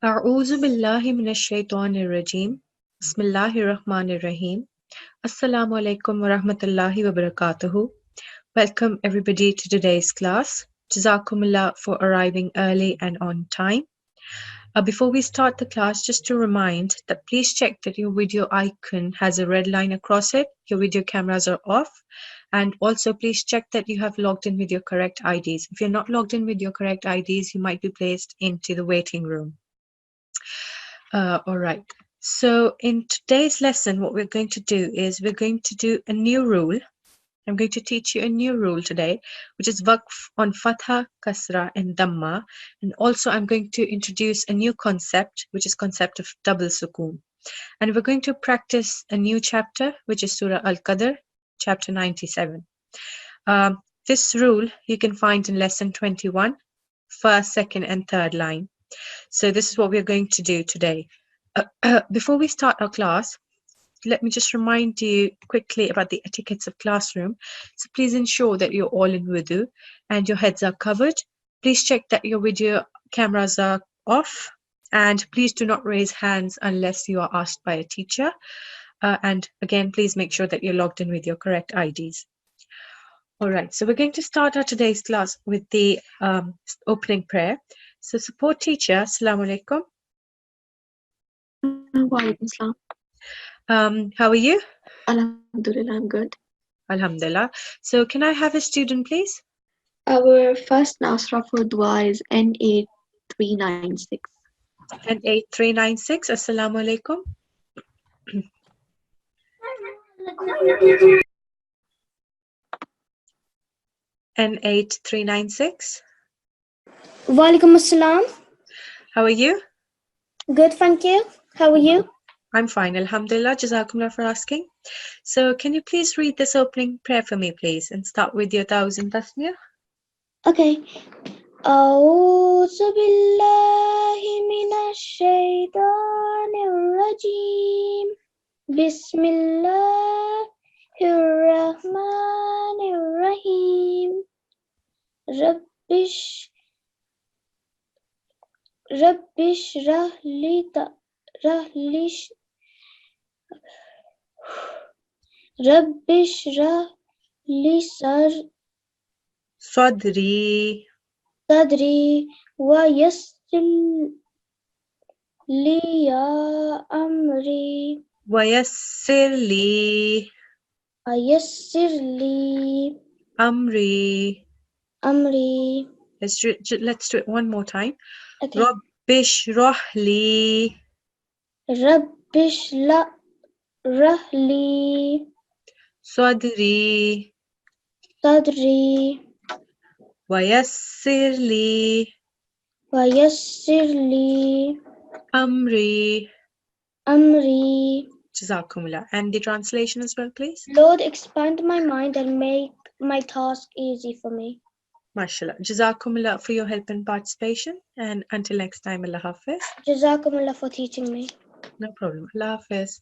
أعوذ بالله من الشيطان الرجيم بسم الله الرحمن الرحيم Assalamu alaikum wa rahmatullahi wa barakatuhu. Welcome everybody to today's class. Jazakumullah for arriving early and on time. Before we start the class, just to remind that please check that your video icon has a red line across it, your video cameras are off, and also please check that you have logged in with your correct IDs. If you're not logged in with your correct IDs, you might be placed into the waiting room. All right. So in today's lesson, what we're going to do is we're going to do a new rule. I'm going to teach you a new rule today, which is Waqf on Fathah, Kasrah, and Dhammah. And also I'm going to introduce a new concept, which is concept of double Sukoon. And we're going to practice a new chapter, which is Surah Al-Qadr, chapter 97. This rule you can find in lesson 21, first, second, and third line. So this is what we're going to do today. Before we start our class, let me just remind you quickly about the etiquettes of classroom. So please ensure that you're all in wudu and your heads are covered. Please check that your video cameras are off, and please do not raise hands unless you are asked by a teacher. And again, please make sure that you're logged in with your correct IDs. All right, so we're going to start our today's class with the opening prayer. So support teacher, Assalamu alaikum. Walaikum salam. How are you? Alhamdulillah, I'm good. Alhamdulillah. So can I have a student, please? Our first Nasra for Dua is N8396. N8396. Assalamu alaikum. N8396. Walaikum assalam. How are you? Good, thank you. How are you? I'm fine, alhamdulillah. Jazakumullah for asking. So can you please read this opening prayer for me, please, and start with your 1,000 tasmiyah? Okay. A'udhu billahi minash shaitanir rajim. Bismillahir rahmanir rahim. Rabbish rahli Rabbish rahli sadri wa yassir li amri وَيَسِّرْ لِي أَمْرِي. Let's do it one more time. Okay. رَبِّ اشْرَحْ لِي Rabbish rahli صَدْرِي sadri وَيَسِّرْ لِي wa yassir li أَمْرِي. amri. Jazakumullah. And the translation as well, please. Lord, expand my mind and make my task easy for me. MashaAllah. Jazakumullah for your help and participation. And until next time, Allah Hafiz. Jazakumullah for teaching me. No problem. Allah Hafiz.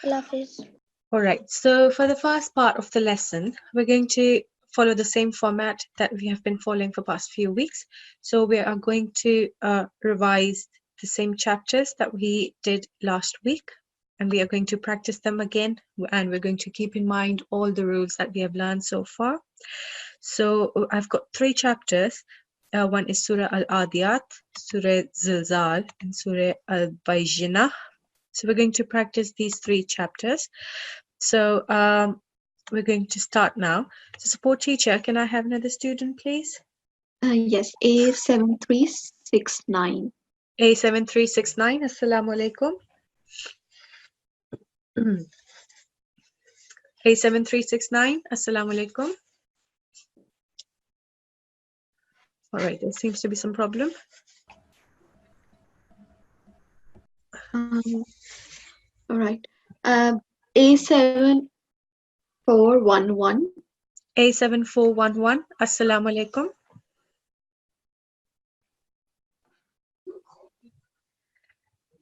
Allah Hafiz. All right. So for the first part of the lesson, we're going to follow the same format that we have been following for past few weeks. So we are going to revise the same chapters that we did last week, and we are going to practice them again, and we're going to keep in mind all the rules that we have learned so far. So I've got 3 chapters. One is Surah Al-Adiyat, Surah Zilzal, and Surah Al-Bayyinah. So we're going to practice these 3 chapters. So we're going to start now. So support teacher, can I have another student, please? Yes, A7369. A7369. Assalamu alaikum. A7369. Assalamu alaikum. All right, there seems to be some problem. All right. A7411. A7411. Assalamu alaikum.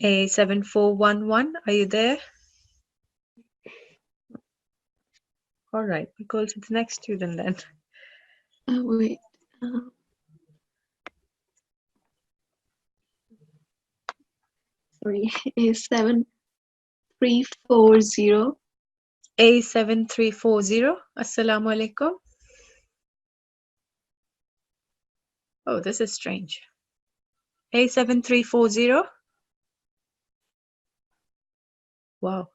A7411. Are you there? All right, we go to the next student then. Wait. sorry, A7340. A7340. Assalamu alaikum. Oh, this is strange. A7340. Wow.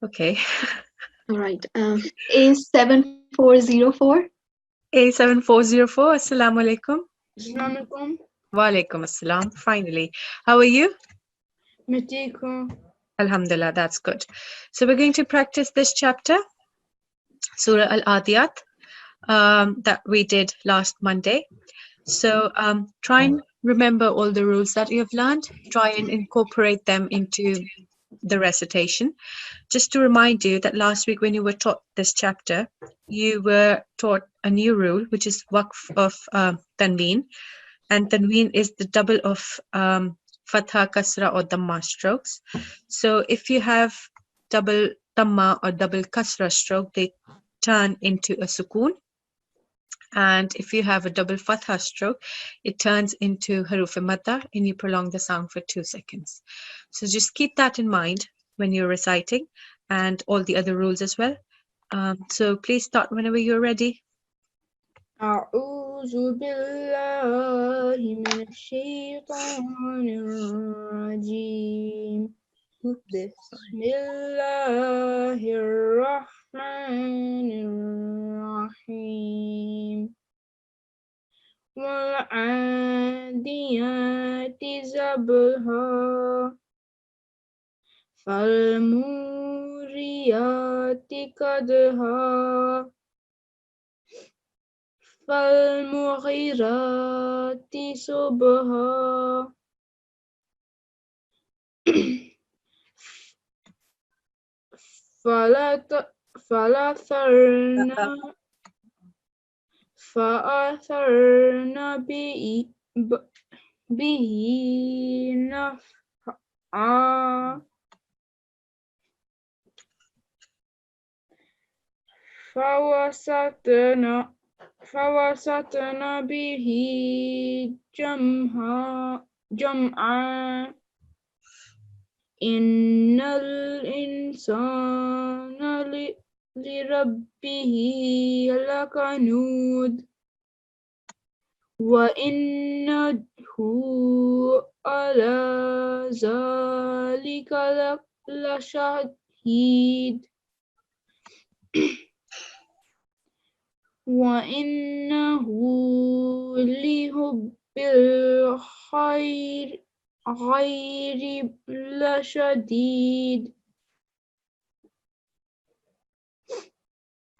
Okay. All right. A7404. A7404. Assalamu alaikum. Assalamu alaikum. Wa alaikum assalam. Finally. How are you? Matiko. Alhamdulillah, that's good. So we're going to practice this chapter, Surah Al-Adiyat, that we did last Monday. So try and remember all the rules that you've learned. Try and incorporate them into the recitation. Just to remind you that last week when you were taught this chapter, you were taught a new rule, which is Waqf of Tanween. And Tanween is the double of Fathah, Kasrah or Dhammah strokes. So if you have double Dhammah or double Kasrah stroke, they turn into a Sukoon. And if you have a double Fathah stroke, it turns into Haruf-e-Madda and you prolong the sound for 2 seconds. So just keep that in mind when you're reciting and all the other rules as well. So please start whenever you're ready. أعوذ بالله من الشيطان الرجيم. بسم الله الرحمن الرحيم. والعاديات ضبحا فالموريات قدحا فالمغيرات صبحا فأثرن به نفعا فوسطن به جمعا إن الإنسان لربه لكنود وإنه على ذلك لشهيد وإنه لحب الخير لشديد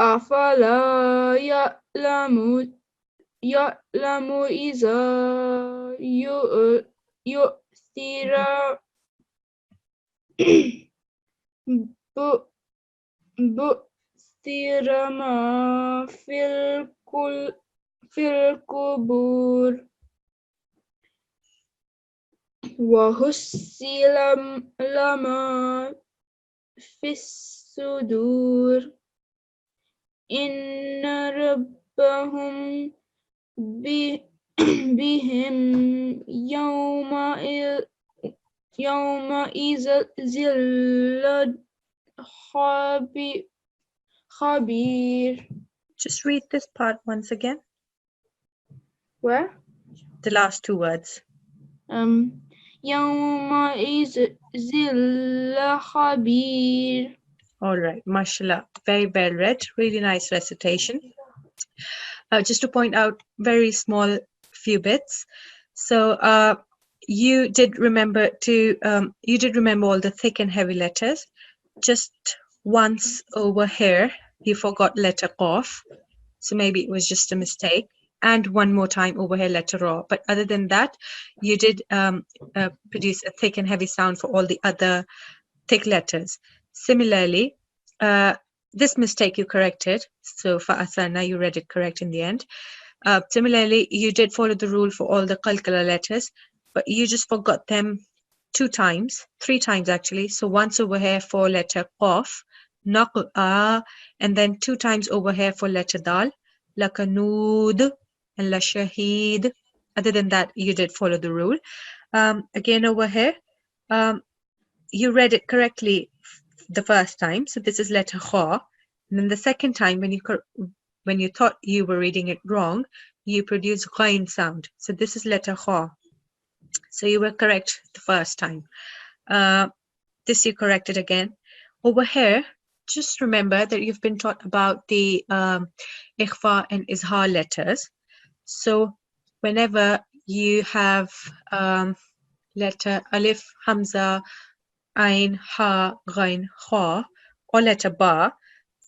أفلا يعلم إذا يؤثر بؤثر ما في القبور وحصل ما في الصدور إن ربهم بهم يومئذ خبير. Just read this part once again. Where? The last 2 words. يومئذ خبير. All right, mashallah, very well read, really nice recitation. Just to point out very small few bits. So you did remember all the thick and heavy letters. Just once over here, you forgot letter Qaf. So maybe it was just a mistake. And one more time over here, letter Ra. But other than that, you did produce a thick and heavy sound for all the other thick letters. Similarly, this mistake you corrected. So for Asana, you read it correct in the end. Similarly, you did follow the rule for all the qalqala letters, but you just forgot them 3 times actually. So once over here for letter Qaf, Naq'a, and then 2 times over here for letter Dal, Lakanud and La Shahid. Other than that, you did follow the rule. Again over here, You read it correctly the first time, so this is letter kha. And then the second time, when you thought you were reading it wrong, you produced ghain sound. So this is letter kha. So you were correct the first time. This you corrected again. Over here, just remember that you've been taught about the ikhfa and izhar letters. So whenever you have letter alif, hamza, ain, ha, ghain, kha, or letter ba,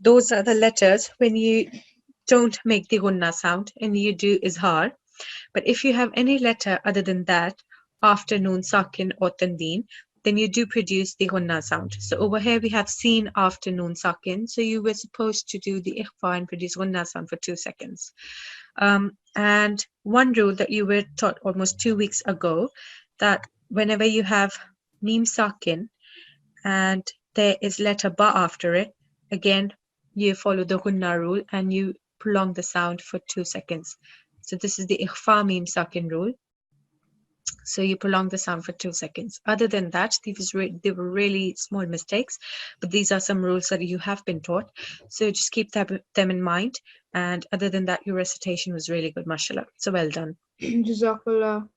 those are the letters when you don't make the gunna sound and you do izhar. But if you have any letter other than that, after noon, sakin, or tanween, then you do produce the gunna sound. So over here we have seen after noon, sakin. So you were supposed to do the ikhfa and produce gunna sound for 2 seconds. And one rule that you were taught almost 2 weeks ago, that whenever you have mim sakin and there is letter ba after it, again, you follow the gunna rule and you prolong the sound for 2 seconds. So this is the ikhfa mim sakin rule. So you prolong the sound for 2 seconds. Other than that, they were really small mistakes, but these are some rules that you have been taught. So just keep them in mind. And other than that, your recitation was really good, mashallah. So well done. Jazakallah.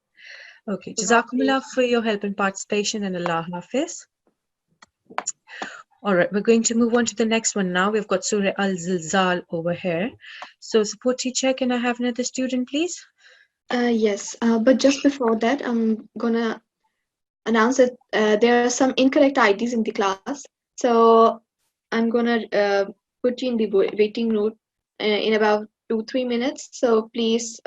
Okay, Jazakumullah for your help and participation, and Allah Hafiz. All right, we're going to move on to the next one now. We've got Surah Al-Zilzal over here. So support teacher, can I have another student, please? Yes, but just before that, I'm gonna announce that there are some incorrect IDs in the class. So I'm gonna put you in the waiting room in about 2-3 minutes. So please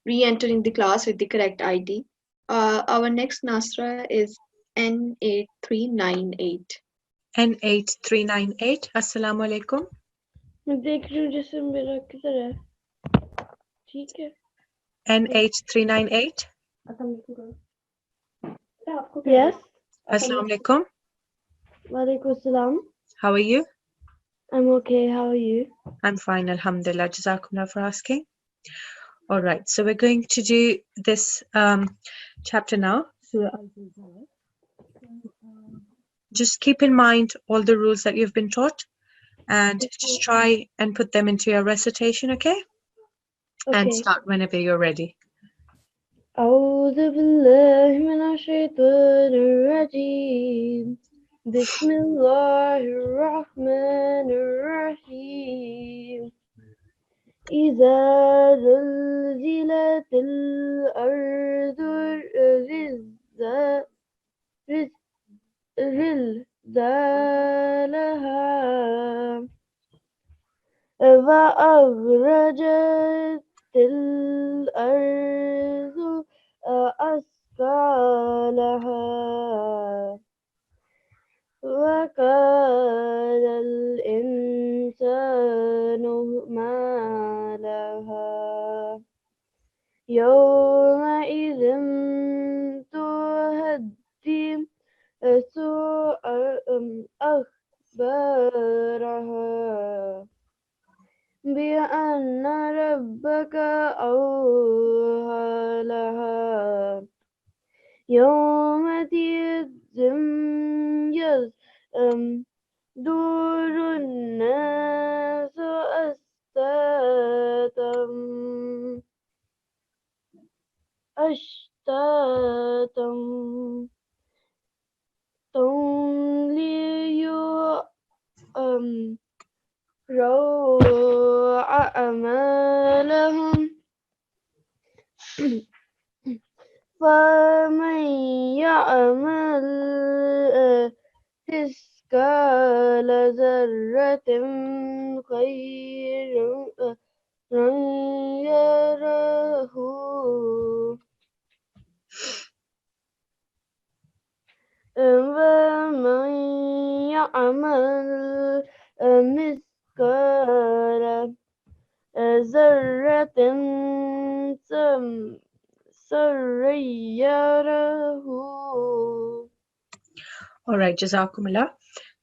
re-enter in the class with the correct ID. Our next Nasra is N8398. N8398. Assalamu alaikum. मैं देख रही हूँ जैसे मेरा किधर है ठीक है N8398. Yes. Assalamu alaikum. Walaikum salam. How are you? I'm okay. How are you? I'm fine, alhamdulillah. Jazakumullah for asking. All right, so we're going to do this chapter now. Surah Al-Zilzal. Just keep in mind all the rules that you've been taught and just try and put them into your recitation, okay? And start whenever you're ready. أعوذ بالله من الشيطان الرجيم بسم الله الرحمن الرحيم إذا زلزلت الأرض زلزالها وأخرجت الأرض أثقالها وقال الإنسان ما لها يومئذ تحدث أخبارها بأن ربك أوحى لها يومئذ يصدر الناس أشتاتا ليروا أعمالهم فمن يعمل مثقال ذرة خيرا يره ومن يعمل مثقال ذرة سرا يره. All right, Jazakumullah.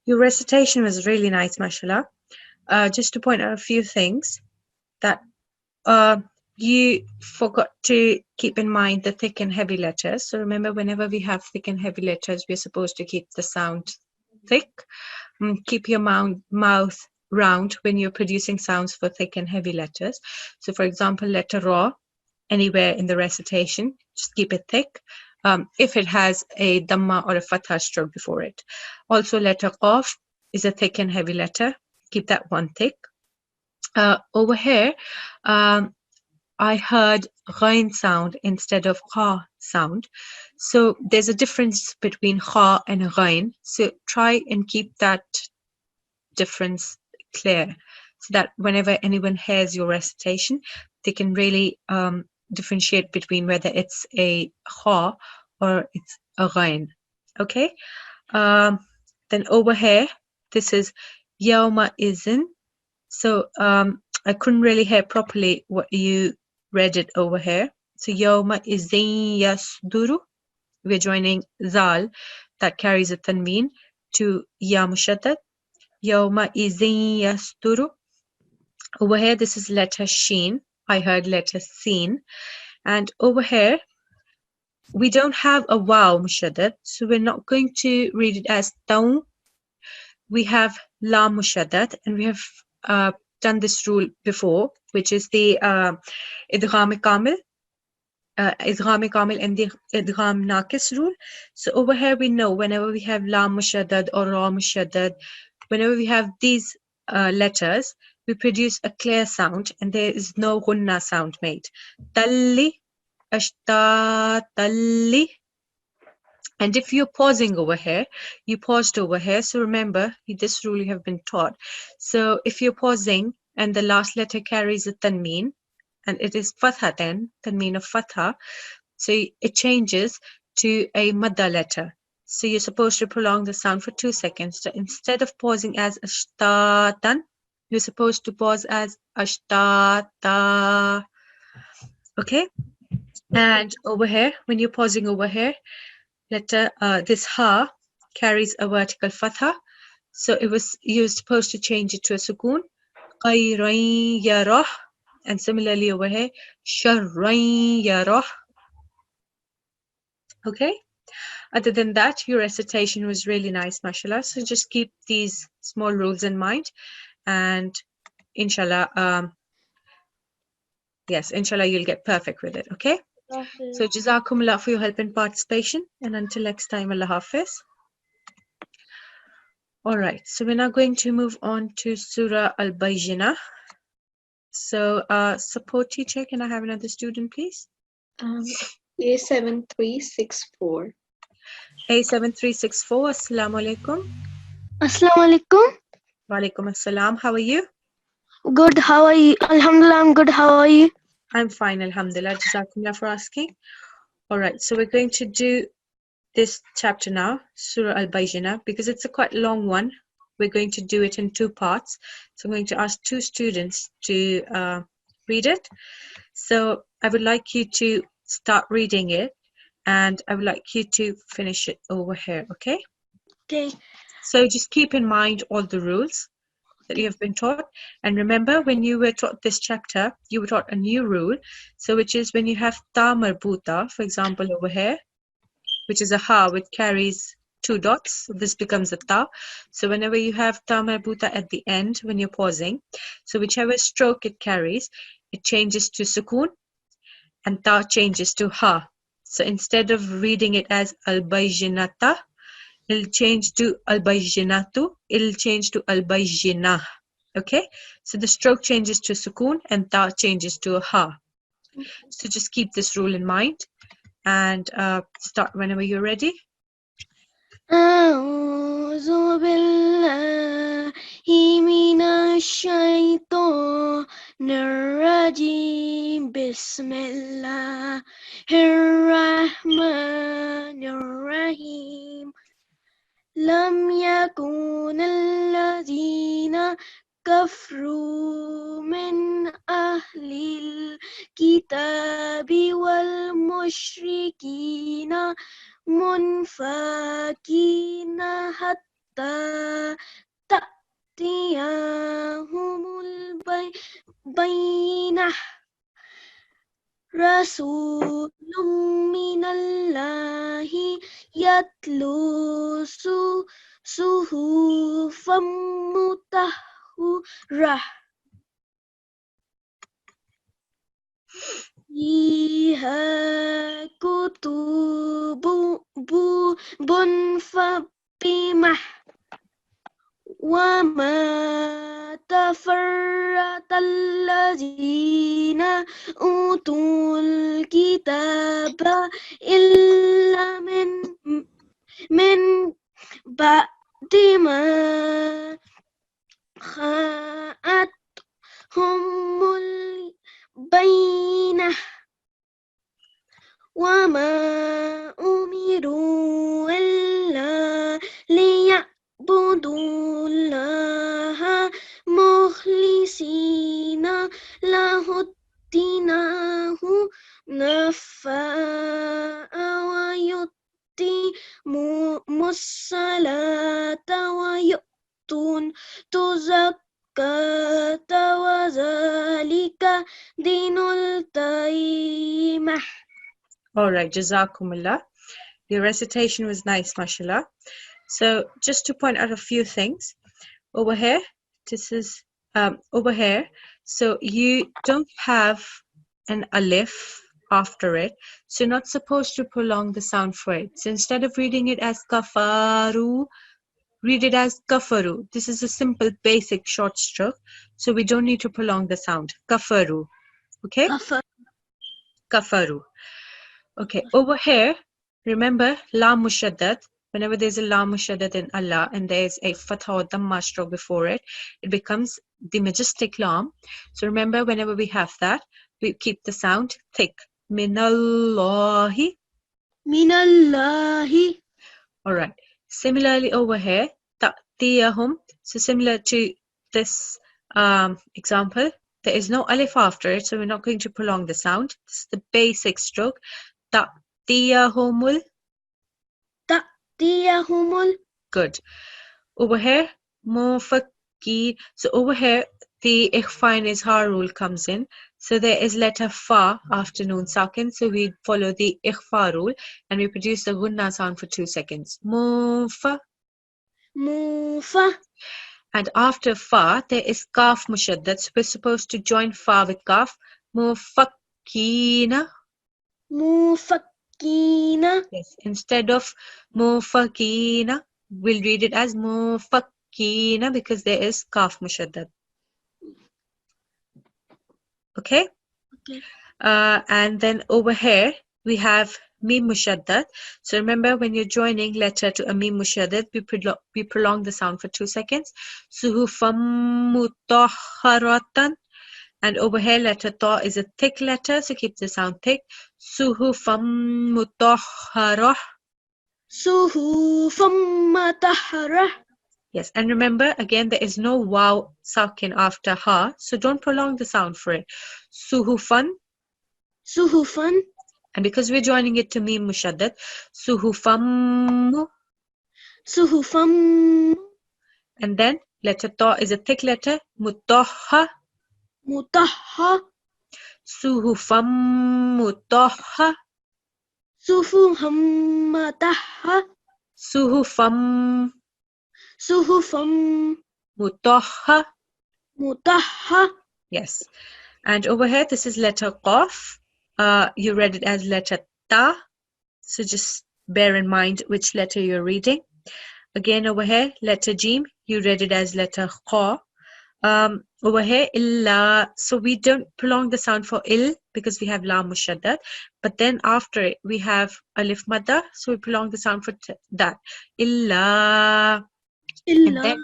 Your recitation was really nice, mashallah. Just to point out a few things, that you forgot to keep in mind the thick and heavy letters. So remember, whenever we have thick and heavy letters, we're supposed to keep the sound thick. Keep your mouth round when you're producing sounds for thick and heavy letters. So for example, letter Ra, anywhere in the recitation, just keep it thick. If it has a Dhammah or a Fathah stroke before it. Also, letter Qaf is a thick and heavy letter. Keep that one thick. Over here, I heard ghain sound instead of kha sound. So there's a difference between kha and ghain. So try and keep that difference clear so that whenever anyone hears your recitation, they can really differentiate between whether it's a kha or it's a ghain. Okay? Then over here, this is yawma izin. So I couldn't really hear properly what you read it over here. So yawma izin yasduru. We're joining zal that carries a tanween to ya mushaddad. Yawma izin yasduru. Over here, this is letter sheen. I heard letter seen. And over here, we don't have a waw mushaddad, so we're not going to read it as taun. We have la mushaddad, and we have done this rule before, which is the idgham kamil, and the idgham naqis rule. So over here we know whenever we have la mushaddad or ra mushaddad, whenever we have these letters, we produce a clear sound and there is no gunna sound made. Talli, ashta, talli. And if you're pausing over here, you paused over here. So remember, this rule you have been taught. So if you're pausing and the last letter carries a tanween, and it is Fathah then, tanween of Fathah, so it changes to a madda letter. So you're supposed to prolong the sound for 2 seconds. So instead of pausing as ashtatan, you're supposed to pause as ashtata. Okay? And over here, when you're pausing over here, letter this ha carries a vertical fatha, so you're supposed to change it to a sukoon, qayran yarah, and similarly over here sharran yarah. Okay, other than that, your recitation was really nice, mashallah. So just keep these small rules in mind, and inshallah, yes, inshallah, you'll get perfect with it. Okay, so jazakumullah for your help and participation, and until next time, Allah Hafiz. All right, so we're now going to move on to Surah Al-Bayyinah. So, support teacher, can I have another student, please? A7364. A7364, Assalamu alaikum. Assalamu alaikum. Wa alaikum assalam. How are you? Good, how are you? Alhamdulillah, I'm good, how are you? I'm fine, alhamdulillah. Jazakumullah for asking. All right, so we're going to do this chapter now, Surah Al-Bayyinah, because it's a quite long one. We're going to do it in 2 parts. So I'm going to ask 2 students to read it. So I would like you to start reading it, and I would like you to finish it over here, okay? Okay. So just keep in mind all the rules that you have been taught. And remember, when you were taught this chapter, you were taught a new rule. So which is when you have ta marbuta, for example, over here, which is a ha, which carries 2 dots. So this becomes a ta. So whenever you have ta marbuta at the end, when you're pausing, so whichever stroke it carries, it changes to sukoon, and ta changes to ha. So instead of reading it as al-bayyinata, it'll change to al-bayyinatu, it'll change to al-bayyinah. Okay? So the stroke changes to sukoon and ta changes to a ha. So just keep this rule in mind and start whenever you're ready. أعوذ بالله من الشيطان الرجيم بسم الله الرحمن الرحيم لم يكن الذين كفروا من أهل الكتاب والمشركين منفكين حتى تأتيهم البينة Rasulun minallahi yatlu suhufam mutahharah fiha kutubun faqimah wa ma tafarratal ladzina utul kitaba illa min ba'di ma humul bainah wa ma umiru illa liya'budullaha mukhlisina lahuddinahu nafa'a wa mussalata wa yu'tun zakata wa zalika dinul qayyimah. All right, Jazakumullah. Your recitation was nice, mashallah. So just to point out a few things over here, this is over here. So you don't have an alif after it, so you're not supposed to prolong the sound for it. So instead of reading it as kafaru, read it as kafaru. This is a simple, basic, short stroke, so we don't need to prolong the sound. Kafaru. Okay? Kafaru. Okay, over here, remember lam mushaddad. Whenever there's a lam mushaddad in Allah and there's a Fathah or Dhammah stroke before it, it becomes the majestic lam. So remember, whenever we have that, we keep the sound thick. Minallahi. Minallahi. All right. Similarly over here, ta'tiyahum. So similar to this example, there is no alif after it, so we're not going to prolong the sound. This is the basic stroke. Ta'tiyahumul. Ta'tiyahumul. Good. Over here, mufakki. So over here, the ikhfa and izhar rule comes in. So there is letter fa after noon sakin. So we follow the ikhfa rule and we produce the gunna sound for 2 seconds. Mufa. Mufa. And after fa, there is kaf mushaddad. So we're supposed to join fa with kaf. Mufakkina. Mufakkina. Yes, instead of mufakkina, we'll read it as mufakkina because there is kaf mushaddad. Okay? Okay. And then over here, we have mim mushaddad. So remember, when you're joining letter to a mim mushaddad, we prolong the sound for 2 seconds. Suhufam mutahharatan. And over here, letter ta is a thick letter, so keep the sound thick. Suhufam mutahharah. Suhufam mutahharah. Yes, and remember, again, there is no waw sakin after ha, so don't prolong the sound for it. Suhufan. Suhufan. And because we're joining it to mim mushaddad, suhufam. Suhufam. And then letter ta is a thick letter, mutahha. Mutahha. Suhufam mutahha. Suhufam mutahha. Suhufam Suhufam mutahha. mutahha. Yes. And over here, this is letter qaf. You read it as letter ta. So just bear in mind which letter you're reading. Again, over here, letter jim. You read it as letter qa. Over here, illa. So we don't prolong the sound for il because we have la mushaddad. But then after it, we have alif madda. So we prolong the sound for that. Illa. And then,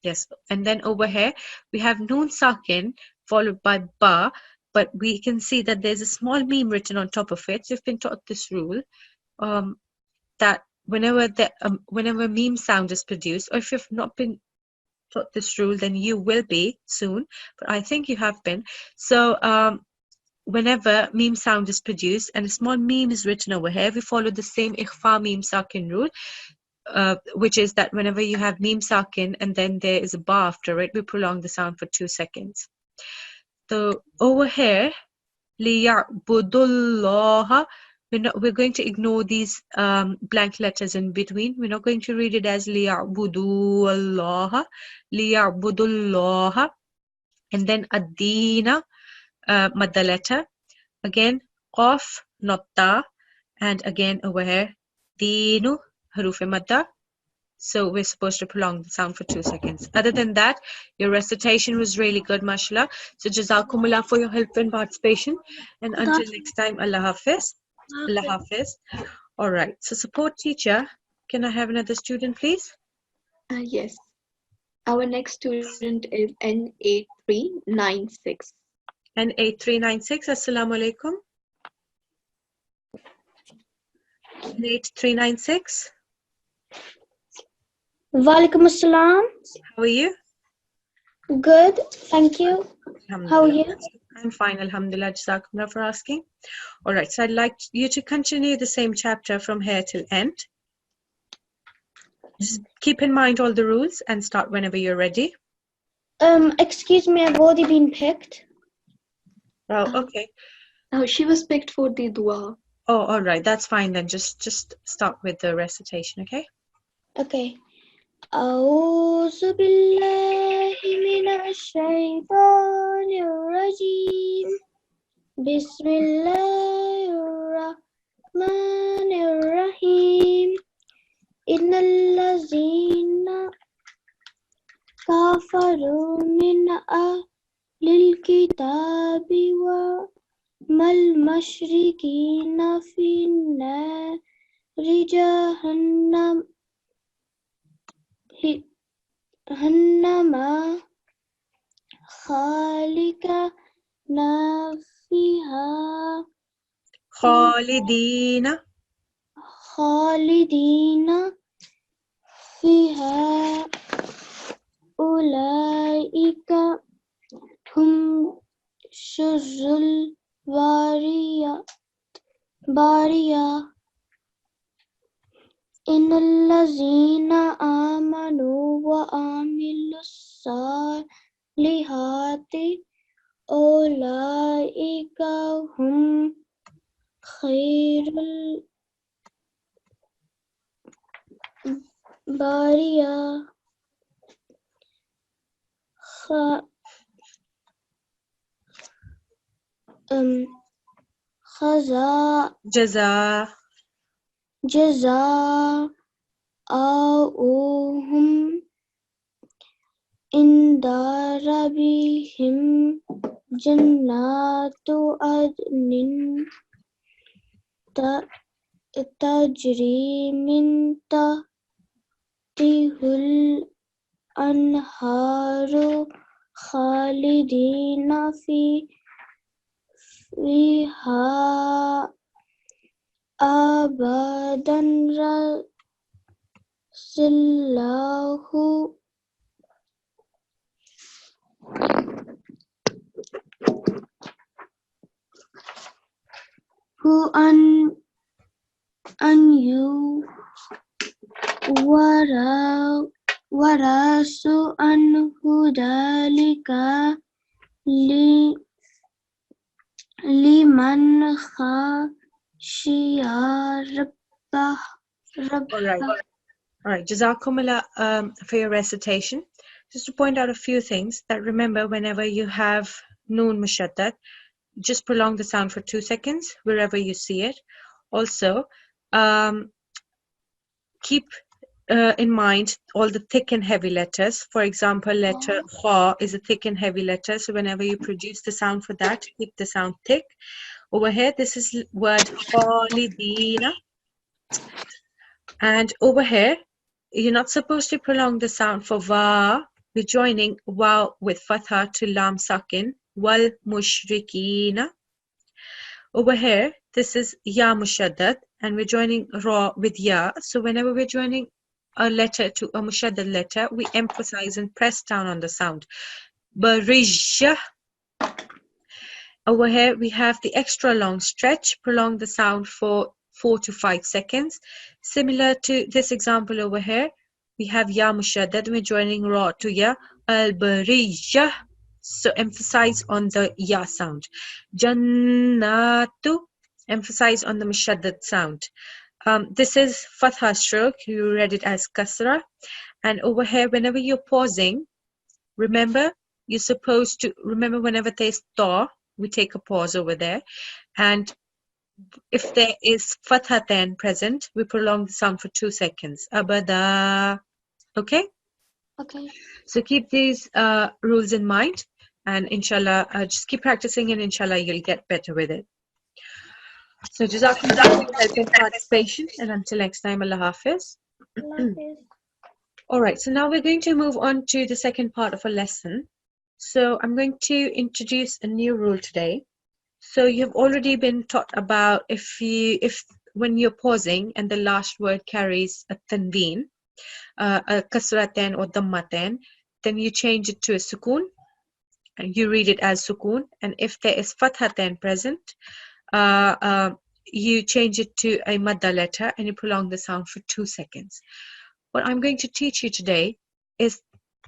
yes. And then over here, we have noon sakin followed by ba. But we can see that there's a small meme written on top of it. So you've been taught this rule that whenever meme sound is produced, or if you've not been taught this rule, then you will be soon. But I think you have been. So whenever meme sound is produced and a small meme is written over here, we follow the same ikhfa meme sakin rule, which is that whenever you have meme sakin and then there is a ba after it, we prolong the sound for 2 seconds. So over here, liya'budullaha. We're going to ignore these blank letters in between. We're not going to read it as liya'budullaha, liya'budullaha. And then ad-deena, madda letter. Again, qaf, not ta. And again, over here, deenu, haruf madda. So we're supposed to prolong the sound for 2 seconds. Other than that, your recitation was really good, mashallah. So jazakumullah for your help and participation. And until next time, Allah Hafiz. Allah Hafiz. All right. So support teacher, can I have another student, please? Yes. Our next student is N8396. And 8396. Assalamu alaikum. 8396. Walaikum assalam. How are you? Good, thank you. How are you? I'm fine, alhamdulillah. Jazakumullah for asking. All right, so I'd like you to continue the same chapter from here till end. Just keep in mind all the rules and start whenever you're ready. Excuse me, I've already been picked. Oh, okay. Oh, she was picked for the dua. Oh, all right. That's fine then. Just start with the recitation, okay? Okay. أعوذ بالله من الشيطان الرجيم بسم الله الرحمن الرحيم إن الذين كفروا من أهل الكتاب والمشركين في النار جهنم خالدين فيها أولئك هم شر البرية إن الذين آمنوا وعملوا الصالحات أولئك هم خير البرية جزاؤهم عند ربهم جنات عدن تجري من تحتها الأنهار خالدين فيها أبدا الله who أن ورثوا عنه ذلك لمن خشي ربه. All right. Jazakumullah for your recitation. Just to point out a few things that remember whenever you have noon mushaddad, just prolong the sound for 2 seconds wherever you see it. Also, keep in mind all the thick and heavy letters. For example, letter kha is a thick and heavy letter. So whenever you produce the sound for that, keep the sound thick. Over here, this is word khalidina. And over here, you're not supposed to prolong the sound for va. We're joining waw with fathah to lam sakin. Wal mushrikina. Over here, this is ya mushaddad, and we're joining ra with ya. So whenever we're joining a letter to a mushaddad letter, we emphasize and press down on the sound. Barijah. Over here, we have the extra long stretch. Prolong the sound for 4 to 5 seconds. Similar to this example over here, we have ya mushaddad. We're joining ra to ya. Al-barijah. So emphasize on the ya sound. Jannatu, emphasize on the mushaddad sound. This is Fathah stroke. You read it as Kasrah. And over here, whenever you're pausing, remember, you're supposed to remember whenever there's ta, we take a pause over there. And if there is Fathah present, we prolong the sound for 2 seconds. Abada. Okay? Okay. So keep these rules in mind. And inshallah, just keep practicing and inshallah, you'll get better with it. So Jazakumullah for your help and participation. And until next time, Allah Hafiz. All right, so now we're going to move on to the second part of our lesson. So I'm going to introduce a new rule today. So you've already been taught about if when you're pausing and the last word carries a tanween, a kasraten or dhammaten, then you change it to a sukoon and you read it as sukoon. And if there is fathaten present, you change it to a madda letter and you prolong the sound for 2 seconds. What I'm going to teach you today is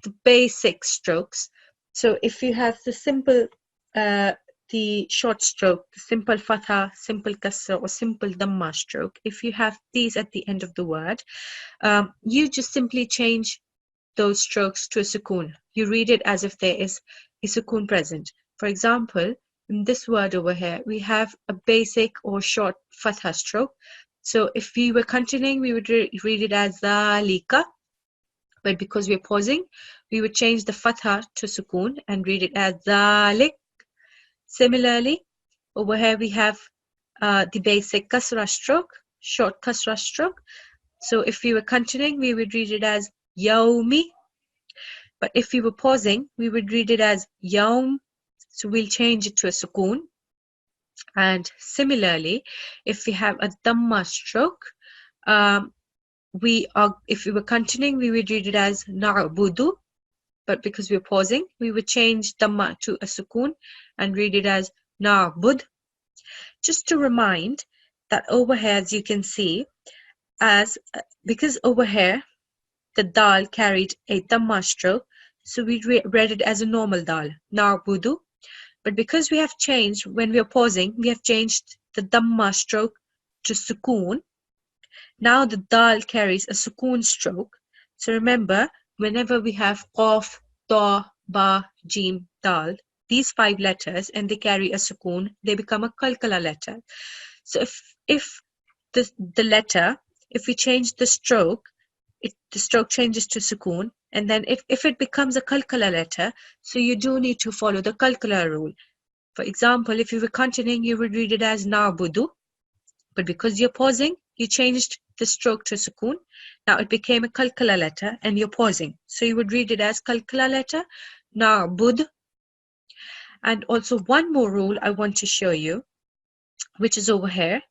the basic strokes. So if you have the simple, the short stroke, the simple fatha, simple kasra, or simple dhamma stroke, if you have these at the end of the word, you just simply change those strokes to a sukoon. You read it as if there is a sukoon present. For example, in this word over here, we have a basic or short fatha stroke. So if we were continuing, we would read it as zalika. But because we're pausing, we would change the fatha to sukoon and read it as zalik. Similarly, over here we have the basic kasra stroke, short kasra stroke. So if we were continuing, we would read it as yaumi. But if we were pausing, we would read it as yaum. So we'll change it to a sukoon. And similarly, if we have a dhamma stroke, if we were continuing, we would read it as na'budu. But because we're pausing, we would change dhamma to a sukoon and read it as na'bud. Just to remind that over here, as you can see, because over here, the dal carried a dhamma stroke, so we read it as a normal dal, na'budu. But because we have changed, when we are pausing, we have changed the dhamma stroke to sukoon. Now the dal carries a sukoon stroke. So remember, whenever we have qaf, ta, ba, jim, dal, these 5 letters, and they carry a sukoon, they become a kalkala letter. So if the letter, if we change the stroke, the stroke changes to sukoon. And then if it becomes a kalkala letter, so you do need to follow the kalkala rule. For example, if you were continuing, you would read it as na'budu. But because you're pausing, you changed the stroke to sukoon. Now it became a kalkala letter and you're pausing. So you would read it as kalkala letter, na'bud. And also one more rule I want to show you, which is over here.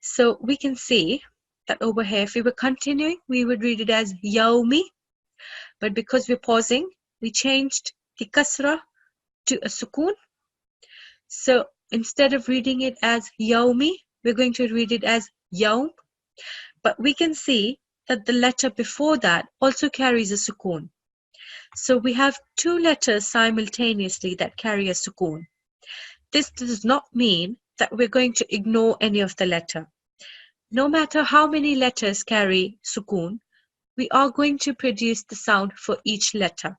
So we can see that over here, if we were continuing, we would read it as yaumi. But because we're pausing, we changed the kasra to a sukoon. So instead of reading it as yaumi, we're going to read it as yaum. But we can see that the letter before that also carries a sukoon. So we have 2 letters simultaneously that carry a sukoon. This does not mean that we're going to ignore any of the letter. No matter how many letters carry sukoon, we are going to produce the sound for each letter.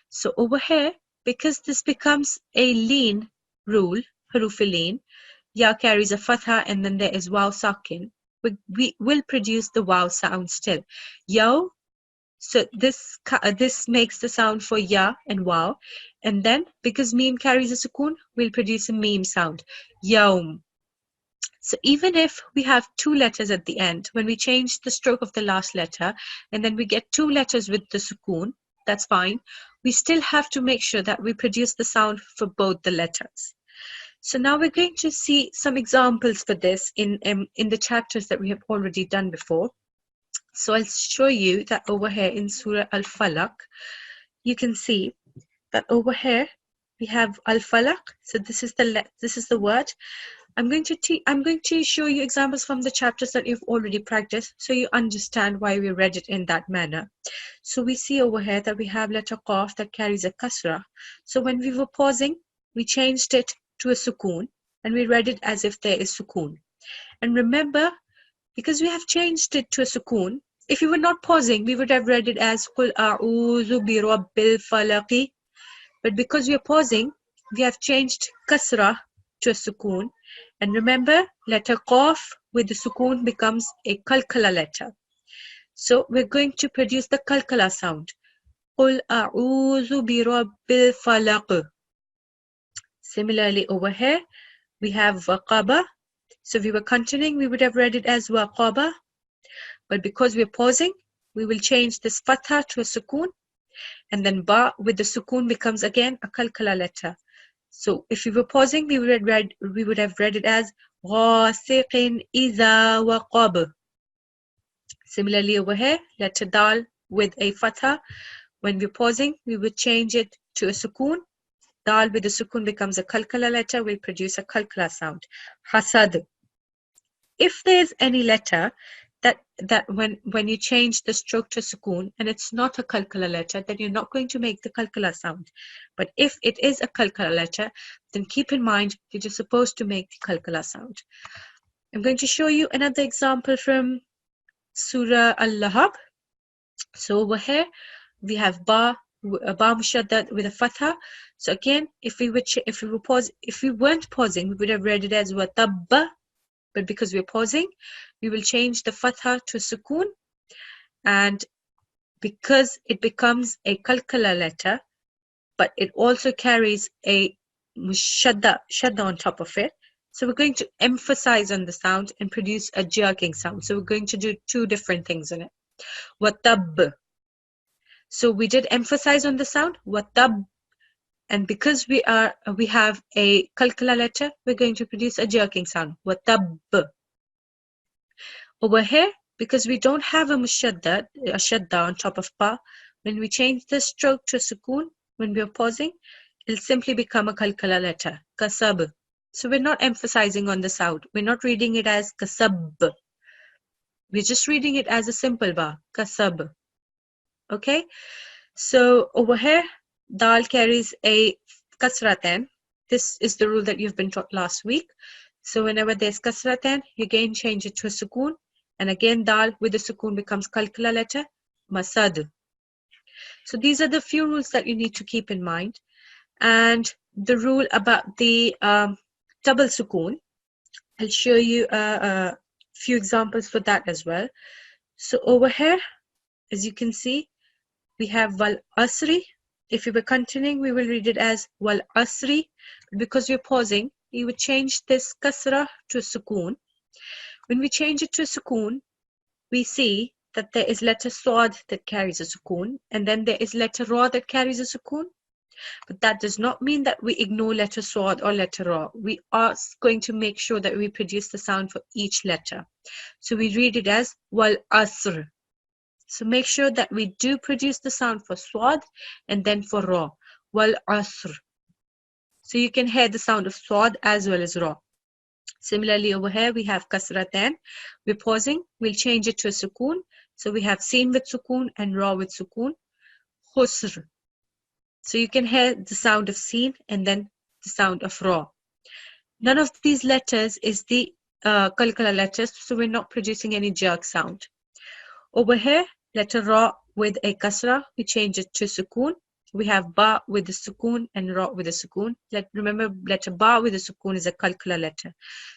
So over here, because this becomes a lean rule, huruf-e-leen, ya carries a fatha and then there is waw sakin, we will produce the waw sound still. Yaw, so this makes the sound for ya and waw. And then because meme carries a sukoon, we'll produce a meme sound, yawm. So even if we have 2 letters at the end, when we change the stroke of the last letter, and then we get 2 letters with the sukoon, that's fine. We still have to make sure that we produce the sound for both the letters. So now we're going to see some examples for this in the chapters that we have already done before. So I'll show you that over here in Surat Al-Falaq, you can see that over here we have Al-Falaq. So this is the word. I'm going to show you examples from the chapters that you've already practiced so you understand why we read it in that manner. So we see over here that we have letter Qaf that carries a Kasrah. So when we were pausing, we changed it to a Sukoon and we read it as if there is Sukoon. And remember, because we have changed it to a Sukoon, if we were not pausing, we would have read it as Qul a'udhu bi rabbil falaq. But because we are pausing, we have changed Kasrah to a Sukoon. And remember, letter Qaf with the Sukoon becomes a Kalkala letter. So we're going to produce the Kalkala sound. Qul a'udhu bi rabbil falaq. Similarly over here, we have Waqaba. So if we were continuing, we would have read it as Waqaba. But because we're pausing, we will change this Fathah to a Sukoon. And then Ba with the Sukoon becomes again a Kalkala letter. So if we were pausing, we would have read it as Ghasiqin iza waqab. Similarly over here, letter Dal with a Fathah. When we're pausing, we would change it to a Sukoon. Dal with the Sukoon becomes a Kalkala letter, will produce a Kalkala sound. Hasad. If there's any letter that when you change the stroke to Sukoon and it's not a Kalkala letter, then you're not going to make the Kalkala sound. But if it is a Kalkala letter, then keep in mind that you're supposed to make the Kalkala sound. I'm going to show you another example from Surah Al-Lahab. So over here, we have Ba Mushaddad with a Fathah. So again, if we weren't pausing, we would have read it as Watabba. But because we're pausing, we will change the Fathah to Sukoon. And because it becomes a Kalkala letter, but it also carries a shadda on top of it. So we're going to emphasize on the sound and produce a jerking sound. So we're going to do two different things in it. Watab. So we did emphasize on the sound, Watab. And because we have a Kalkala letter, we're going to produce a jerking sound. Watab. Over here, because we don't have a shadda on top of Pa, when we change the stroke to a Sukoon, when we're pausing, it'll simply become a Kalkala letter, Kasab. So we're not emphasizing on the sound. We're not reading it as Kasab. We're just reading it as a simple Ba, Kasab. Okay? So over here, Dal carries a Kasratan. This is the rule that you've been taught last week. So whenever there's Kasratan, you again change it to a Sukoon. And again, Dal with the Sukoon becomes Kalkala letter, Masad. So these are the few rules that you need to keep in mind. And the rule about the double Sukoon, I'll show you a few examples for that as well. So over here, as you can see, we have Wal Asri. If we were continuing, we will read it as Wal Asri. Because we're pausing, we would change this Kasrah to a Sukoon. When we change it to a Sukoon, we see that there is letter Swad that carries a Sukoon, and then there is letter Ra that carries a Sukoon. But that does not mean that we ignore letter Swad or letter Ra. We are going to make sure that we produce the sound for each letter. So we read it as Wal Asr. So make sure that we do produce the sound for Swad and then for Ra. Wal Asr. So you can hear the sound of Swad as well as Ra. Similarly, over here we have Kasratan. We're pausing. We'll change it to a Sukoon. So we have Sin with Sukoon and Ra with Sukoon. Khusr. So you can hear the sound of Sin and then the sound of Ra. None of these letters is the Kalkala letters, so we're not producing any jerk sound. Over here, letter Ra with a Kasrah, we change it to Sukoon. We have Ba with the Sukoon and Ra with the Sukoon. Remember, letter Ba with the Sukoon is a Kalkala letter.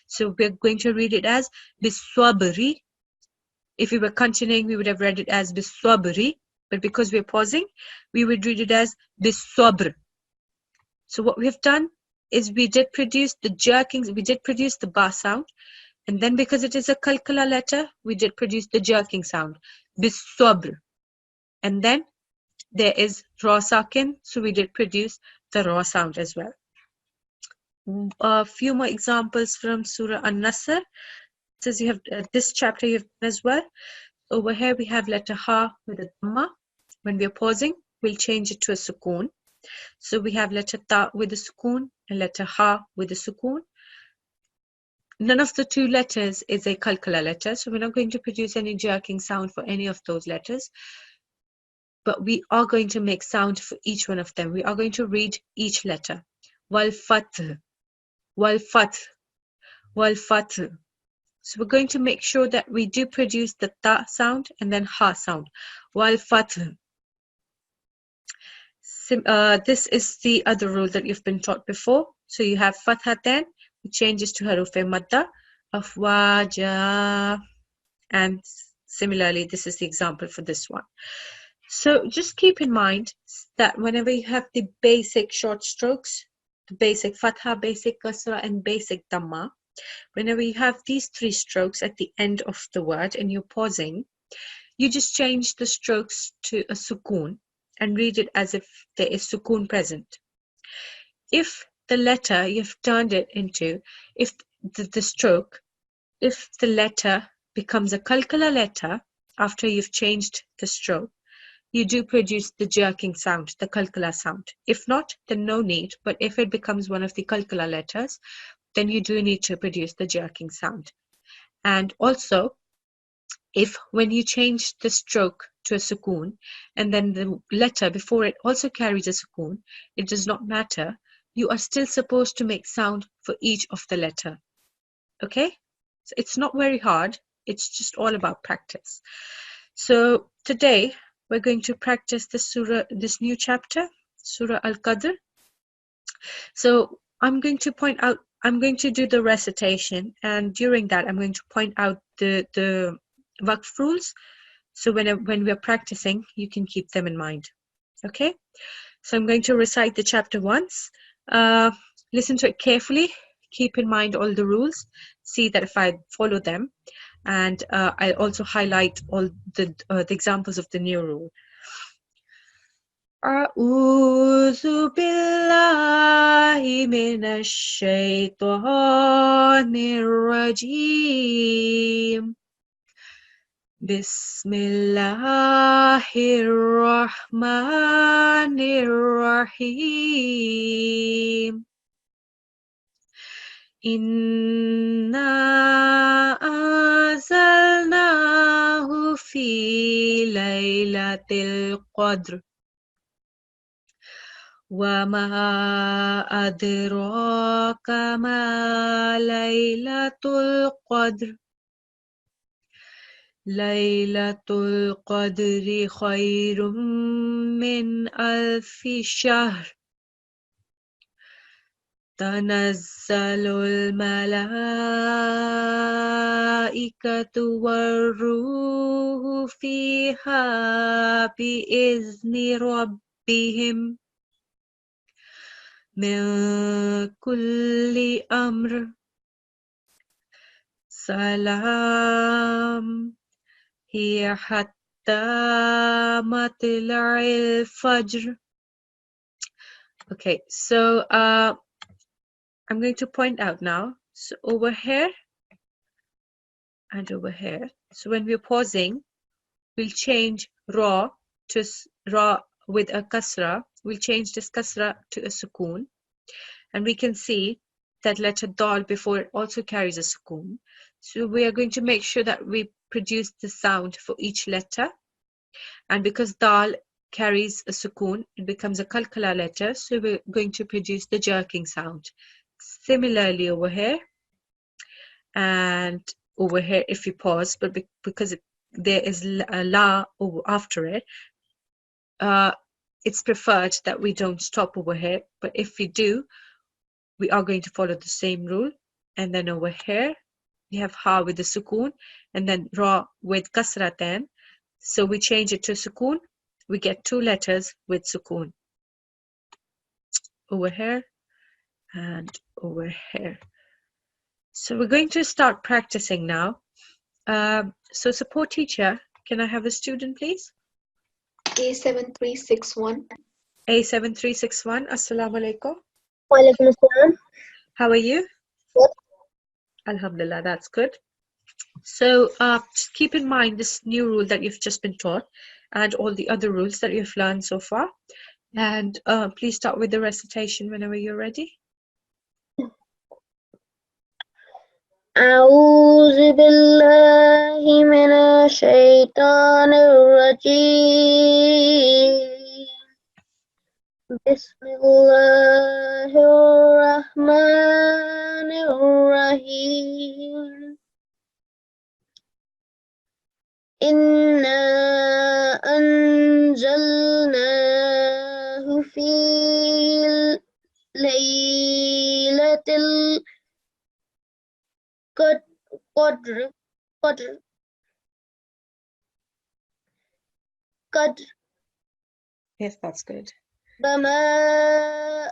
So we're going to read it as Biswabri. If we were continuing, we would have read it as Biswabri. But because we're pausing, we would read it as Biswabr. So what we have done is we did produce the jerkings, we did produce the Ba sound. And then because it is a Kalkala letter, we did produce the jerking sound. Biswabr. And then there is Ra Sakin, so we did produce the Ra sound as well. A few more examples from Surah An-Nasr. Says you have this chapter you have as well. Over here we have letter Ha with a Dhammah. When we are pausing, we'll change it to a Sukoon. So we have letter Ta with a Sukoon and letter Ha with a Sukoon. none of the two letters is a kalkala letter, so we're not going to produce any jerking sound for any of those letters, but we are going to make sound for each one of them. We are going to read each letter. Wal Fath, wal Fath, wal Fath. So we're going to make sure that we do produce the ta sound and then ha sound. Wal Fath. This is the other rule that you've been taught before. So you have Fathah, then it changes to Haruf-e Madda, Afwaja, and similarly, this is the example for this one. So just keep in mind that whenever you have the basic short strokes, the basic Fathah, basic Kasrah, and basic Dhammah, whenever you have these three strokes at the end of the word and you're pausing, you just change the strokes to a Sukoon and read it as if there is Sukoon present. If the letter you've turned it into, if the stroke, if the letter becomes a kalkala letter after you've changed the stroke, you do produce the jerking sound, the kalkala sound. If not, then no need. But if it becomes one of the kalkala letters, then you do need to produce the jerking sound. And also, if when you change the stroke to a sukoon, and then the letter before it also carries a sukoon, it does not matter. You are still supposed to make sound for each of the letter. Okay? So it's not very hard. It's just all about practice. So today, we're going to practice this surah, this new chapter, Surah Al-Qadr. So I'm going to point out, I'm going to do the recitation, and during that I'm going to point out the Waqf rules. So when we're practicing, you can keep them in mind. Okay? So I'm going to recite the chapter once. Listen to it carefully. Keep in mind all the rules. See that if I follow them. And I'll also highlight all the examples of the new rule. أعوذ بالله من الشيطان الرجيم بسم الله الرحمن الرحيم إنا أنزلناه في ليلة القدر وما أدراك ما ليلة القدر ليلة القدر خير من ألف شهر تنزل الملائكة والروح فيها بإذن ربهم من كل أمر سلام هي حتى مطلع الفجر. Okay, so I'm going to point out now. So over here and over here. So when we're pausing, we'll change ra to ra with a kasra. We'll change this kasra to a sukoon. And we can see that letter dal before it also carries a sukoon. So we are going to make sure that we produce the sound for each letter. And because dal carries a sukoon, it becomes a kalkala letter. So we're going to produce the jerking sound. Similarly over here and over here if you pause, but because there is a la over after it, it's preferred that we don't stop over here. But if we do, we are going to follow the same rule. And then over here, we have ha with the sukoon, and then ra with kasratan. So we change it to sukoon. We get two letters with sukoon. Over here and over here. So we're going to start practicing now. So support teacher, can I have a student, please? A7361. A7361, Assalamu alaikum. Walaikum assalam. How are you? Good. Alhamdulillah, that's good. So just keep in mind this new rule that you've just been taught and all the other rules that you've learned so far. And please start with the recitation whenever you're ready. أعوذ بالله من الشيطان الرجيم بسم الله الرحمن الرحيم إنا أنزلناه في ليلة القدر قدر قدر Yes, that's good. وما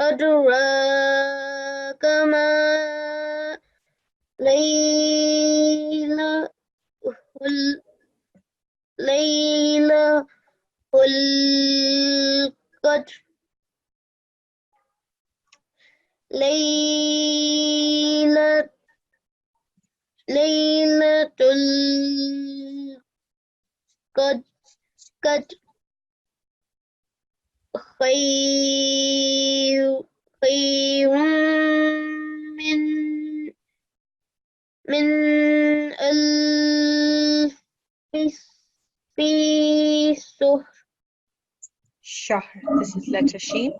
أدراك ما ليلة ليلة القدر ليلة القدر خير من ألف في Shahr. This is letter Sheen.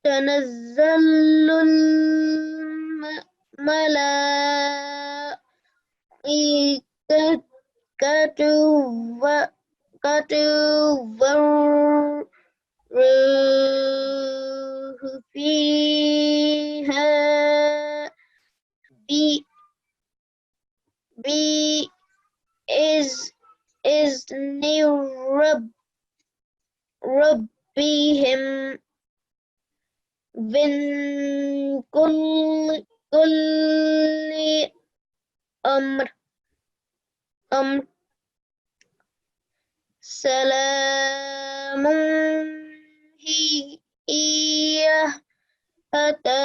تنزل الملائكة والروح فيها بإذن ربهم من كل أمر سلام هي حتى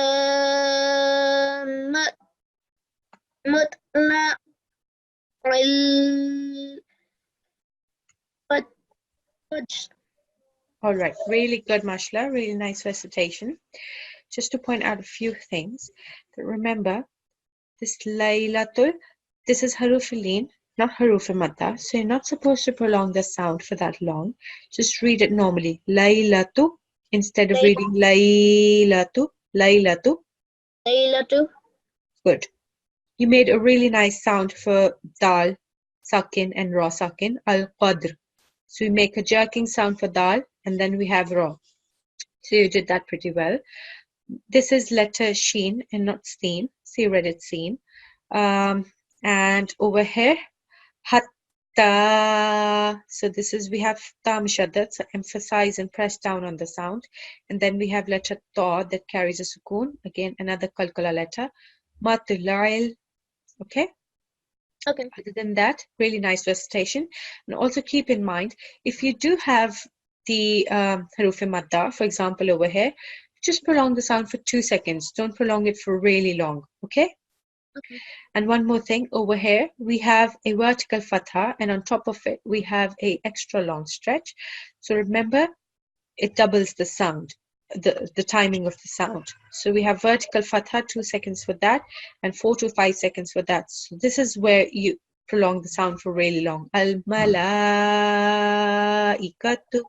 مطلع الفجر. All right, really good, mashallah, really nice recitation. Just to point out a few things, that remember, this laylatul, this is haruf leen, not haruf madda, so you're not supposed to prolong the sound for that long. Just read it normally, laylatu, instead of reading laylatu, laylatu. Laylatu. Good. You made a really nice sound for dal, sakin, and ra sakin, al-qadr. So we make a jerking sound for dal, and then we have ra. So you did that pretty well. This is letter sheen and not steen. So you read it seen. And over here, hatta. So this is, we have ta mashaddat, so emphasize and press down on the sound. And then we have letter ta that carries a sukoon. Again, another qalqala letter. Matla'il. Okay. Okay. Other than that, really nice recitation. And also keep in mind, if you do have the haruf madda, for example, over here, just prolong the sound for 2 seconds. Don't prolong it for really long. Okay? Okay. And one more thing, over here, we have a vertical fathah, and on top of it, we have a extra long stretch. So remember, it doubles the sound. The timing of the sound. So we have vertical fathah, 2 seconds for that, and 4 to 5 seconds for that. So this is where you prolong the sound for really long. Al-malaikatu.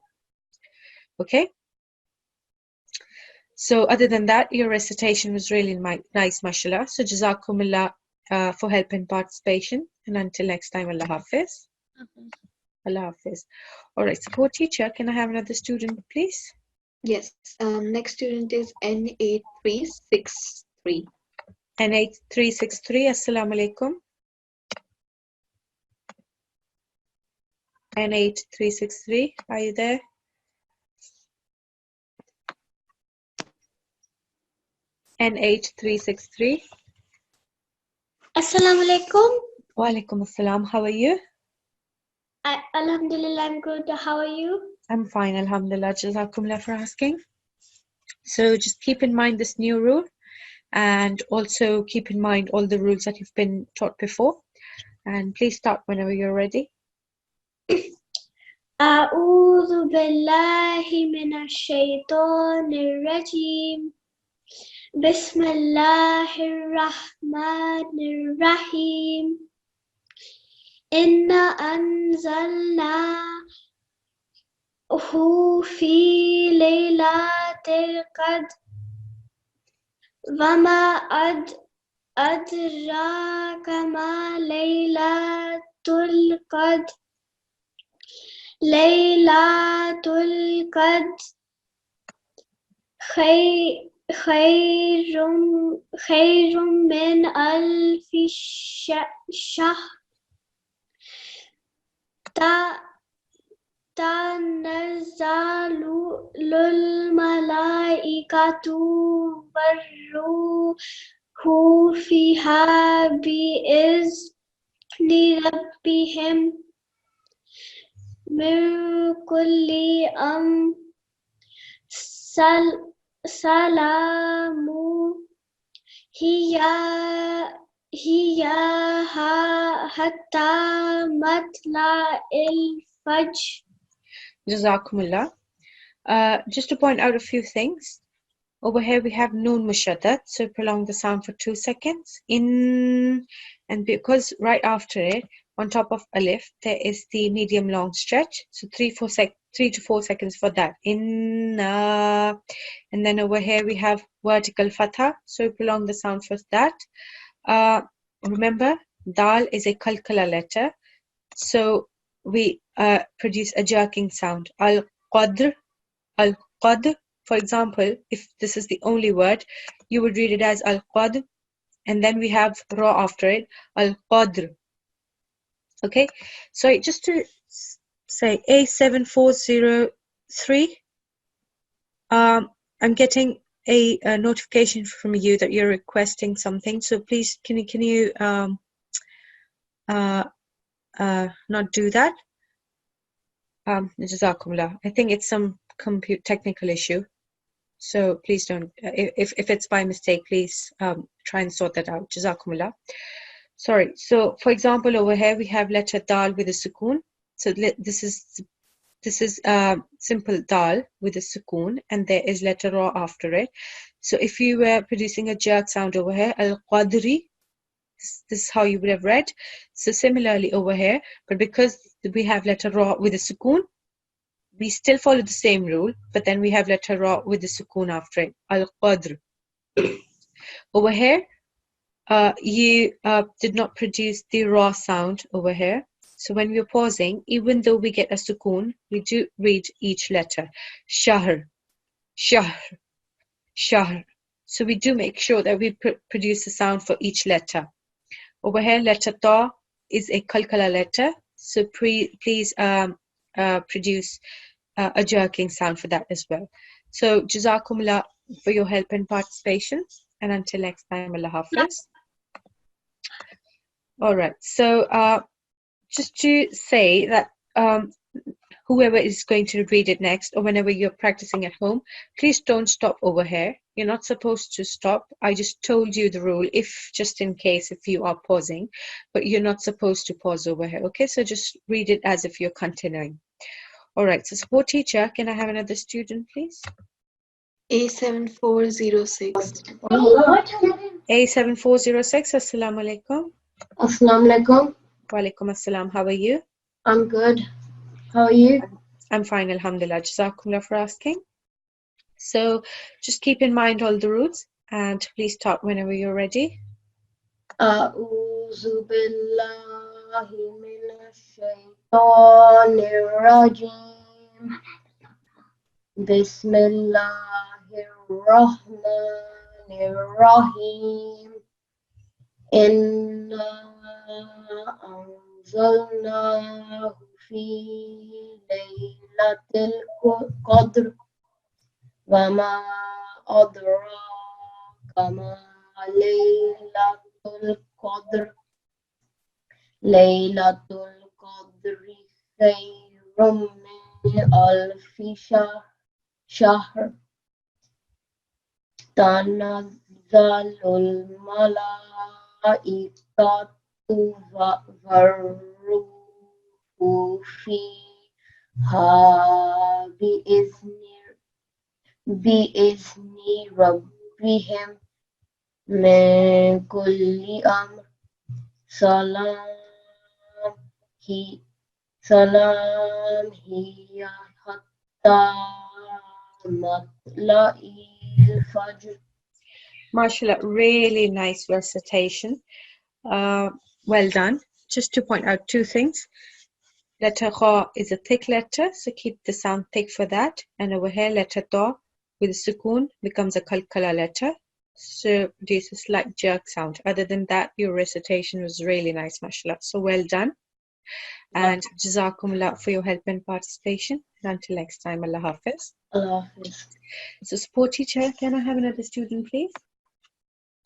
Okay? So other than that, your recitation was really nice, mashallah. So jazakumullah for help and participation. And until next time, Allah Hafiz. Allah Hafiz. All right, support teacher, can I have another student, please? Yes. Next student is N8363. N8363, Assalamu alaikum. N8363, are you there? N8363. Assalamu alaikum. Wa alaikum assalam. How are you? Alhamdulillah, I'm good. How are you? I'm fine, alhamdulillah. Jazakumullah for asking. So just keep in mind this new rule, and also keep in mind all the rules that you've been taught before. And please start whenever you're ready. أعوذ بالله من الشيطان الرجيم بسم الله الرحمن الرحيم إنا أنزلناه في ليلة القدر وما أدراك ما ليلة القدر ليلة القدر خير من ألف شهر تنزل الملائكة والروح فيها بإذن ربهم من كل أمر سلام هي حتى مطلع الفجر. Jazakumullah. Just to point out a few things. Over here we have noon mushaddat, so prolong the sound for 2 seconds. In, and because right after it, on top of alif, there is the medium long stretch. So 3 to 4 seconds for that. In, and then over here we have vertical fathah, so prolong the sound for that. Remember, dal is a kalkala letter, so we produce a jerking sound. Al-qadr, al-qadr. For example, if this is the only word, you would read it as al-qadr, and then we have ra after it, al-qadr. Okay, so just to say A7403, I'm getting a notification from you that you're requesting something. So please, can you not do that? Jazakumullah. I think it's some technical issue. So please don't, if it's by mistake, please try and sort that out. Jazakumullah. Sorry. So for example, over here we have letter dal with a sukoon. So this is simple dal with a sukoon, and there is letter ra after it. So if you were producing a jerk sound over here, al-qadri, this is how you would have read. So similarly over here, but because we have letter ra with a sukoon, we still follow the same rule, but then we have letter ra with the sukoon after it, al-qadr. Over here, you did not produce the ra sound over here. So when we're pausing, even though we get a sukoon, we do read each letter. Shahr, shahr, shahr. So we do make sure that we produce a sound for each letter. Over here, letter ta is a kalkala letter. So please produce a jerking sound for that as well. So Jazakumullah for your help and participation. And until next time, Allah Hafiz. All right. So just to say that whoever is going to read it next, or whenever you're practicing at home, please don't stop over here. You're not supposed to stop. I just told you the rule, if just in case if you are pausing, but you're not supposed to pause over here. Okay, so just read it as if you're continuing. All right, so support teacher, can I have another student, please? A7406. A7406, Assalamu alaikum. Assalamu alaikum. Wa alaikum assalam. How are you? I'm good. How are you? I'm fine, alhamdulillah. Jazakumullah for asking. So just keep in mind all the rules and please start whenever you're ready. A'udhu billahi minash shaitanir rajim. Bismillahir rahmanir rahim. Inna anzalnahu fi laylatil qadr. وما أدراك ما ليلة القدر ليلة القدر خير من ألف شهر تنزل الملائكة والروح بإذن ربهم من كل أمر سلام هي حتى مطلع الفجر. MashaAllah, really nice recitation. Well done. Just to point out two things. Letter Kha is a thick letter, so keep the sound thick for that. And over here, letter Ta with Sukoon becomes a Kalkala letter, so there's a slight jerk sound. Other than that, your recitation was really nice, mashallah. So well done. And Jazakumullah for your help and participation. And until next time, Allah Hafiz. Allah Hafiz. So, support teacher, can I have another student, please?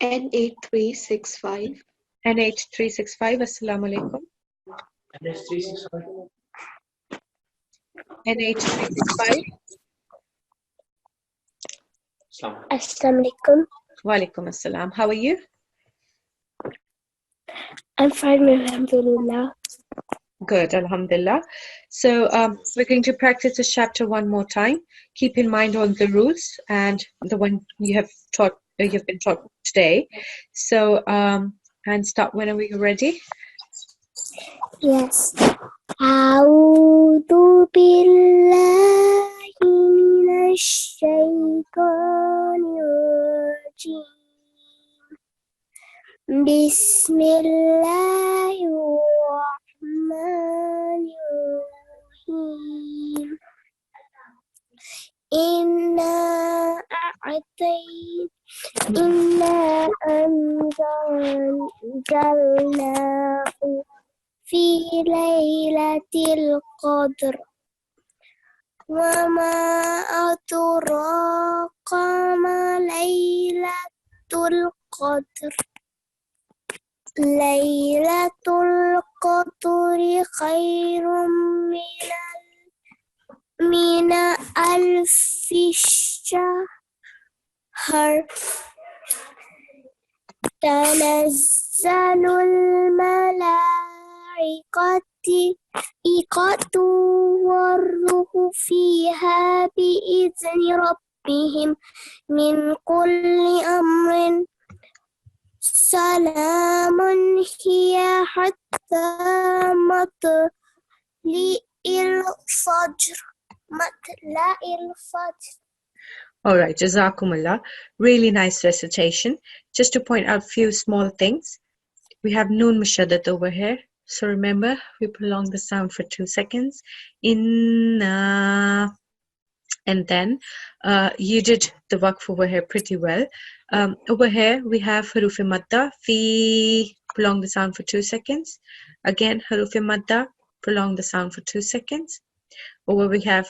N8365. N8365, Assalamu alaikum. N8365. Assalamu alaikum. Wa alaikum assalam. How are you? I'm fine, alhamdulillah. Good, alhamdulillah. So we're going to practice this chapter one more time. Keep in mind all the rules and the one you have taught, you've been taught today. So and start whenever you're ready. Yes. أعوذ بالله من الشيطان الرجيم. بسم الله الرحمن الرحيم. إنا أنزلناه في ليلة القدر وما أدراك ما ليلة القدر. ليلة القدر خير من ألف شهر. تنزل الملائكة والروح فيها بإذن ربهم من كل أمر. سلام هي حتى مطلع الفجر. All right, Jazakumullah. Really nice recitation. Just to point out a few small things. We have Noon Mushaddat over here. So remember, we prolong the sound for 2 seconds. Inna. And then you did the waqf over here pretty well. Over here, we have Harufi Madda. Fi. Prolong the sound for 2 seconds. Again, Harufi Madda. Prolong the sound for 2 seconds. Over here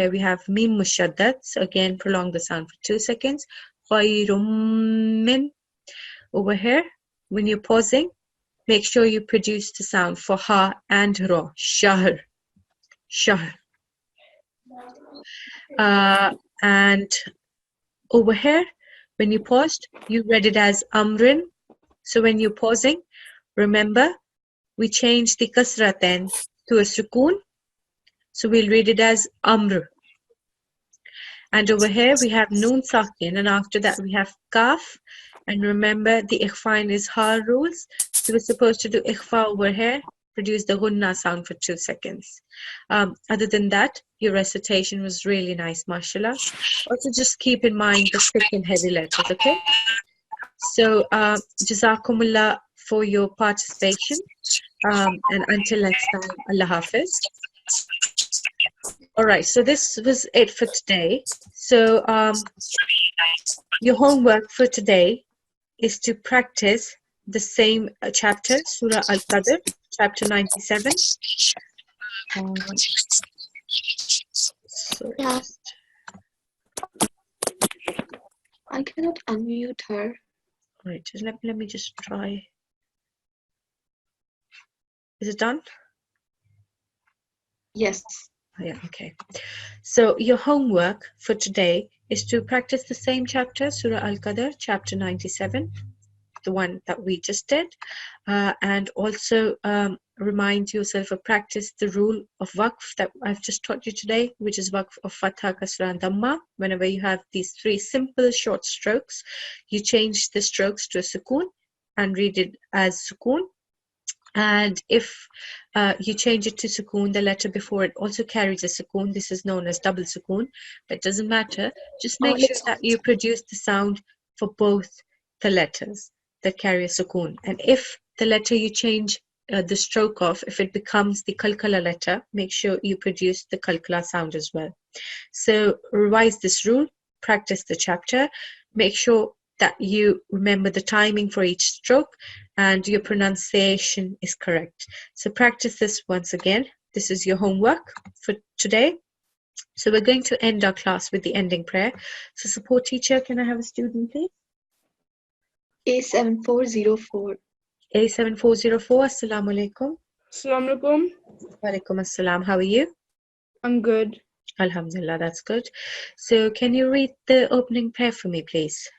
we have Mim Mushaddat. So again, prolong the sound for 2 seconds. Khayrum min. Over here, when you're pausing, make sure you produce the sound for Ha and Ra. Shahr. Shahr. And over here, when you paused, you read it as Amrin. So when you're pausing, remember, we changed the Kasrah then to a Sukoon. So we'll read it as Amr. And over here we have Noon Sakin, and after that we have Kaf. And remember, the Ikhfa is Ha rules. So we're supposed to do Ikhfa over here, produce the Gunna sound for 2 seconds. Other than that, your recitation was really nice, mashallah. Also just keep in mind the thick and heavy letters, okay? So Jazakumullah for your participation. And until next time, Allah Hafiz. All right, so this was it for today. So your homework for today is to practice the same chapter, Surah Al-Qadr, chapter 97. I cannot unmute her. Wait, just let me just try. Is it done? Yes. Oh, yeah, okay. So your homework for today is to practice the same chapter, Surah Al-Qadr, chapter 97, the one that we just did. And also remind yourself or practice the rule of Waqf that I've just taught you today, which is Waqf of Fathah, Kasrah, and Dhammah. Whenever you have these three simple short strokes, you change the strokes to a Sukoon and read it as Sukoon. And if you change it to Sukoon, the letter before it also carries a Sukoon. This is known as double Sukoon, but it doesn't matter. Just make sure that you produce the sound for both the letters that carry a Sukoon. And if the letter you change the stroke of, if it becomes the Kalkala letter, make sure you produce the Kalkala sound as well. So revise this rule, practice the chapter, make sure that you remember the timing for each stroke and your pronunciation is correct. So practice this once again. This is your homework for today. So we're going to end our class with the ending prayer. So support teacher, can I have a student please? A7404. A7404, Assalamu alaikum. Assalamu alaikum. Wa alaikum assalam. How are you? I'm good. Alhamdulillah, that's good. So can you read the opening prayer for me, please?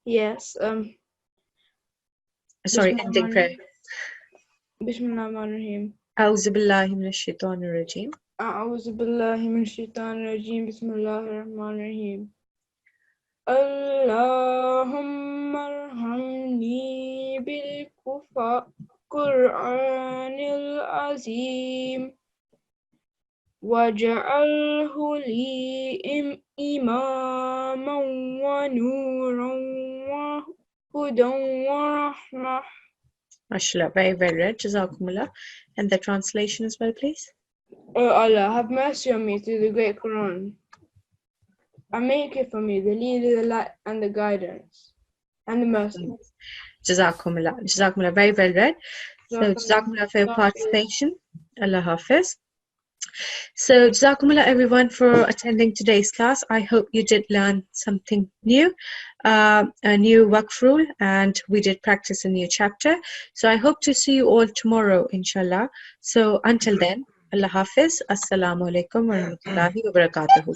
Yes. Sorry, ending prayer. Bismillahirrahmanirrahim. A'udhu billahi minash shaitanir rajim. أعوذ بالله من الشيطان الرجيم بسم الله الرحمن الرحيم اللهم ارحمني بالقرآن العظيم واجعله لي إماما ونورا وهدى ورحمة. MashaAllah, very well read. Jazakumullah. And the translation as well, please. O Allah, have mercy on me through the great Quran, and make it for me the leader, the light, and the guidance, and the mercy. Jazakumullah. Jazakumullah, very well read. So Jazakumullah for your participation. Allah Hafiz. So Jazakumullah everyone for attending today's class. I hope you did learn something new, a new Waqf rule, and we did practice a new chapter. So I hope to see you all tomorrow, inshallah. So until then, Allah Hafiz. Assalamu alaikum wa rahmatullahi wa barakatuhu.